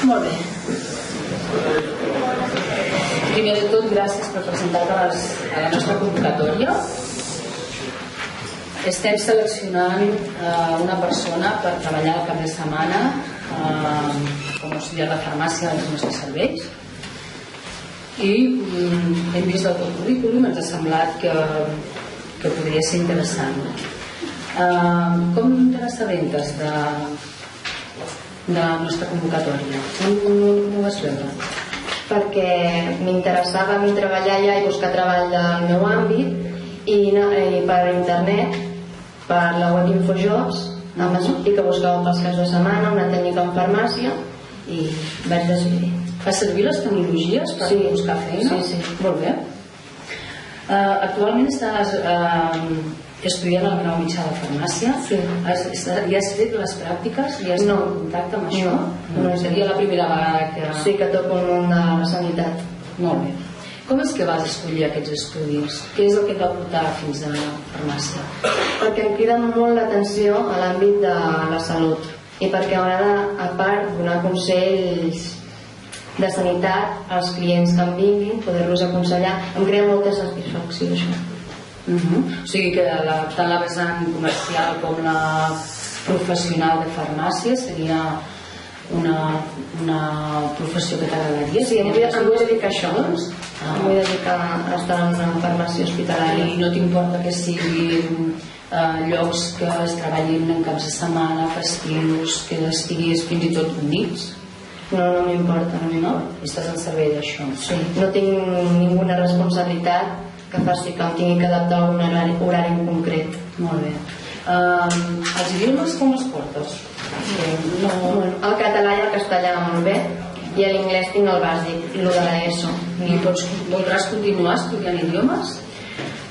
Molt bé. Primer de tot, gràcies per presentar-te a la nostra convocatòria. Estem seleccionant una persona per treballar el cap de setmana com a auxiliar de farmàcia dels nostres serveis. I hem vist el teu currículum, ens ha semblat que podria ser interessant. Com te n'assabentes de la nostra convocatòria? Com ho vas veure? Perquè m'interessava a mi treballar allà i buscar treball del meu àmbit i per internet, per la web InfoJobs, em va sortir que buscava pels caps de setmana una tècnica en farmàcia i vaig decidir. Fas servir les tecnologies per buscar feina? Sí. Molt bé. Actualment estàs estudiant el grau mitjà de farmàcia. Sí. Ja has fet les pràctiques? Ja has tingut contacte amb això? No. Seria la primera vegada que... Sí, que toco el món de la sanitat. Molt bé. Com és que vas escollir aquests estudis? Què és el que et va portar fins a la farmàcia? Perquè em crida molt l'atenció a l'àmbit de la salut i perquè m'agrada, a part, donar consells de sanitat als clients que em vinguin, poder-los aconsellar. Em crea molta satisfacció això. O sigui que tant la vessant comercial com la professional de farmàcia seria una professió que t'agradaria? Sí, em vull dedicar a això. Em vull dedicar a estar en una farmàcia hospitalària. I no t'importa que siguin llocs que es treballin en caps de setmana, festius, que estiguis fins i tot units? No m'importa, no? Estàs al servei d'això? Sí, no tinc ninguna responsabilitat que faci que em tingui que adaptar a un horari en concret. Molt bé. Els idiomes com els portes? El català i el castellà molt bé i l'anglès tinc el bàsic, el de l'ESO. I voldràs continuar estudiant idiomes?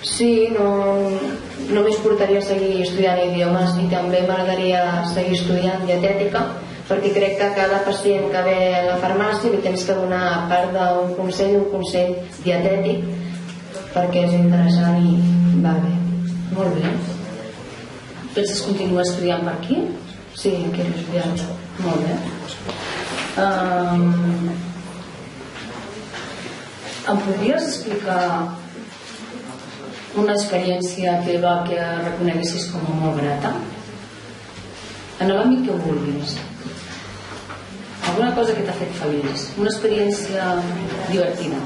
Sí, no m'importaria seguir estudiant idiomes i també m'agradaria seguir estudiant dietètica perquè crec que cada pacient que ve a la farmàcia li tens que donar, a part d'un consell dietètic perquè és interessant i va bé. Molt bé. Penses continuar estudiant per aquí? Sí, aquí he estudiat. Molt bé. Em podries explicar una experiència teva que reconeguessis com a molt grata? En l'àmbit que vulguis. Alguna cosa que t'ha fet feliç? Una experiència divertida?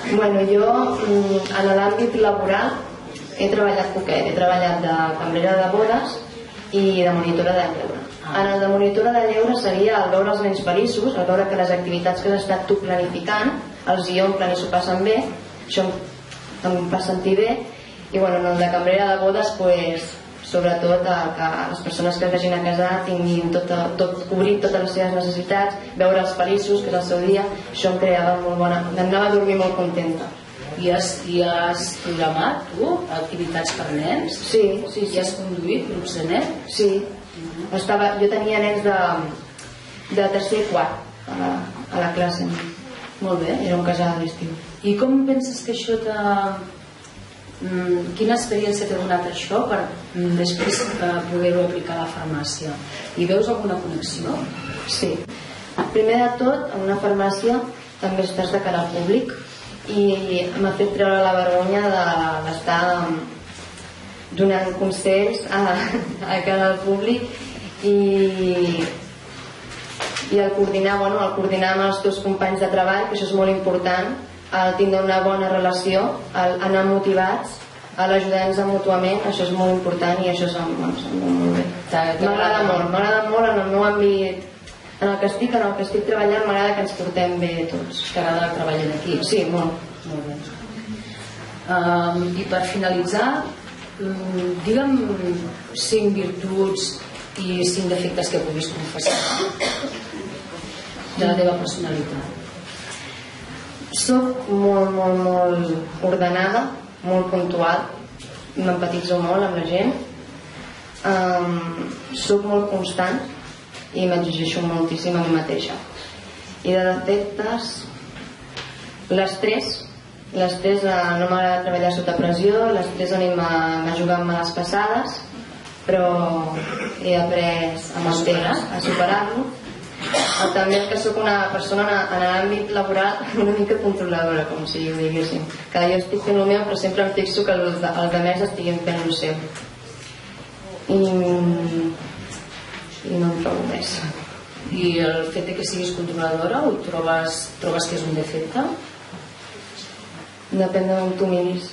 Bueno, jo en l'àmbit laboral he treballat poquet. He treballat de cambrera de bodes i de monitora de lleure. En el de monitora de lleure seria el veure els nens feliços, el veure que les activitats que has estat tu planificant els hi omplen i s'ho passen bé. Això em fa sentir bé. I bueno, en el de cambrera de bodes, sobretot que les persones que es vagin a casar tinguin cobrir totes les seves necessitats, veure els feliços, que és el seu dia, això em creava molt bona, m'anava a dormir molt contenta. I has programat tu activitats per nens? Sí. I has conduït grups de nens? Sí. Jo tenia nens de tercer i quart a la classe. Molt bé. Era un casal d'estiu. I com penses que això quina experiència t'ha donat això per després poder-ho aplicar a la farmàcia? I veus alguna connexió? Sí. Primer de tot, en una farmàcia també estàs de cara al públic i m'ha fet treure la vergonya d'estar donant consells a cara al públic i el coordinar amb els teus companys de treball, que això és molt important, el tindre una bona relació, el anar motivats, l'ajudar-nos mútuament, això és molt important i això se'm va molt bé. M'agrada molt en el meu àmbit, en el que estic treballant, m'agrada que ens portem bé tots. T'agrada treballar en equip? Sí, molt. Molt bé. I per finalitzar, digue'm 5 virtuts i 5 defectes que puguis confessar de la teva personalitat. Soc molt ordenada, molt puntual, m'empatitzo molt amb la gent, soc molt constant i m'exigeixo moltíssim a mi mateixa. I de defectes, l'estrès no m'agrada treballar sota pressió, l'estrès anima a jugar amb males passades però he après amb el temps a superar-lo. També que sóc una persona en l'àmbit laboral una mica controladora, com si ho diguéssim, que jo estic fent el meu però sempre em fixo que els altres estiguin fent el seu i no em trobo més. I el fet que siguis controladora ho trobes que és un defecte? Depèn d'on tu miris.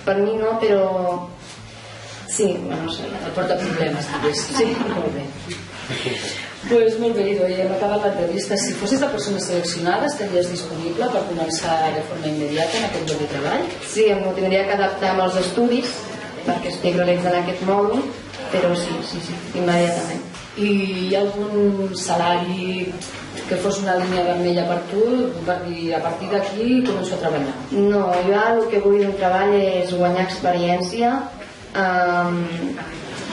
Per mi no, però sí, no sé, et porta problemes, diguéssim. Sí. Molt bé. Pues molt bé, Idoia, hem acabat l'entrevista. Si fossis la persona seleccionada, estaries disponible per començar de forma immediata en aquest lloc de treball? Sí, em tindria que adaptar amb els estudis perquè estic realitzant aquest mòdul, però sí, immediatament. I hi ha algun salari que fos una línia vermella per tu, per dir, a partir d'aquí començo a treballar? No, jo el que vull d'un treball és guanyar experiència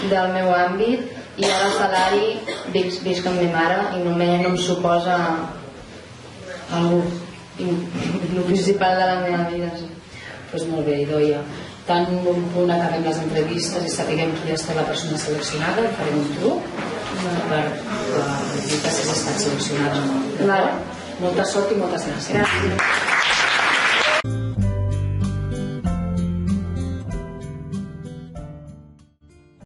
del meu àmbit, i ara el salari visc amb ma mare i només no em suposa el principal de la meva vida. Doncs molt bé, Idoia, tant un punt acabem les entrevistes i sapiguem qui ha estat la persona seleccionada, farem un truc per dir que has estat seleccionada. Vale. Molta sort i moltes gràcies. Gràcies.